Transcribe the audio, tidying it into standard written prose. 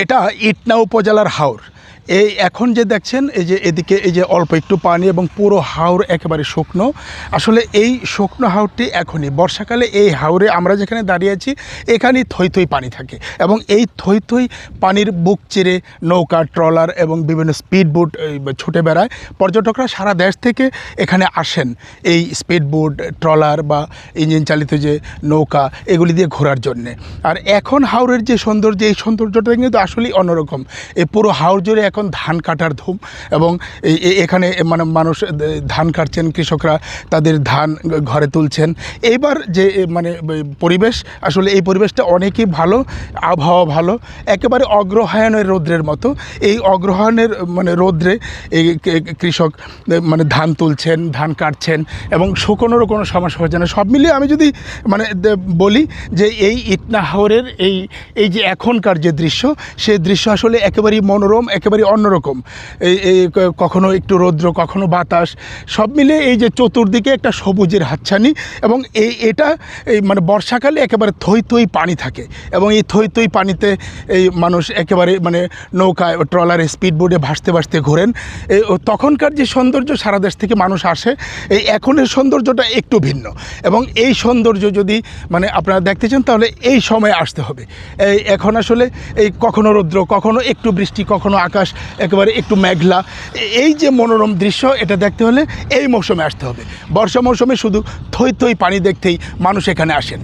এটা ইটনা উপজেলার হাওর। এই এখন যে দেখছেন এই যে এদিকে এই যে অল্প একটু পানি এবং পুরো হাওর একেবারে শুকনো। আসলে এই শুকনো হাওরটি এখনই বর্ষাকালে এই হাওরে আমরা যেখানে দাঁড়িয়ে আছি এখানেই থই থই পানি থাকে এবং এই থই থই পানির বুক চিরে নৌকা, ট্রলার এবং বিভিন্ন স্পিড বোট ছুটে বেড়ায়। পর্যটকরা সারা দেশ থেকে এখানে আসেন এই স্পিড বোট, ট্রলার বা ইঞ্জিন চালিত যে নৌকা এগুলি দিয়ে ঘোরার জন্যে। আর এখন হাওরের যে সৌন্দর্য, এই সৌন্দর্যটা কিন্তু আসলেই অন্যরকম। এই পুরো হাওর জুড়ে এখন ধান কাটার ধুম এবং এখানে মানে মানুষ ধান কাটছেন, কৃষকরা তাদের ধান ঘরে তুলছেন। এইবার যে মানে পরিবেশ, আসলে এই পরিবেশটা অনেকই ভালো, আবহাওয়া ভালো, একেবারে অগ্রহায়ণের রৌদ্রের মতো। এই অগ্রহায়ণের মানে রৌদ্রে এই কৃষক মানে ধান তুলছেন, ধান কাটছেন এবং শুকনোরও কোনো সমস্যা হচ্ছে না। সব মিলিয়ে আমি যদি মানে বলি যে এই ইটনা হাওরের এই যে এখনকার যে দৃশ্য, সেই দৃশ্য আসলে একেবারেই মনোরম, একেবারে অন্যরকম। এই কখনো একটু রৌদ্র, কখনো বাতাস, সব মিলে এই যে চতুর্দিকে একটা সবুজের হাতছানি। এবং এটা এই মানে বর্ষাকালে একেবারে থই থই পানি থাকে এবং এই থই থই পানিতে এই মানুষ একেবারে মানে নৌকায়, ট্রলারে, স্পিড বোটে ভাসতে ভাসতে ঘোরেন। তখনকার যে সৌন্দর্য, সারা দেশ থেকে মানুষ আসে। এই এখনের সৌন্দর্যটা একটু ভিন্ন এবং এই সৌন্দর্য যদি মানে আপনারা দেখতে চান তাহলে এই সময়ে আসতে হবে। এখন আসলে এই কখনো রৌদ্র, কখনো একটু বৃষ্টি, কখনো আকাশ একেবারে একটু মেঘলা। এই যে মনোরম দৃশ্য, এটা দেখতে হলে এই মৌসুমে আসতে হবে। বর্ষা মৌসুমে শুধু থই থই পানি দেখতেই মানুষ এখানে আসেন।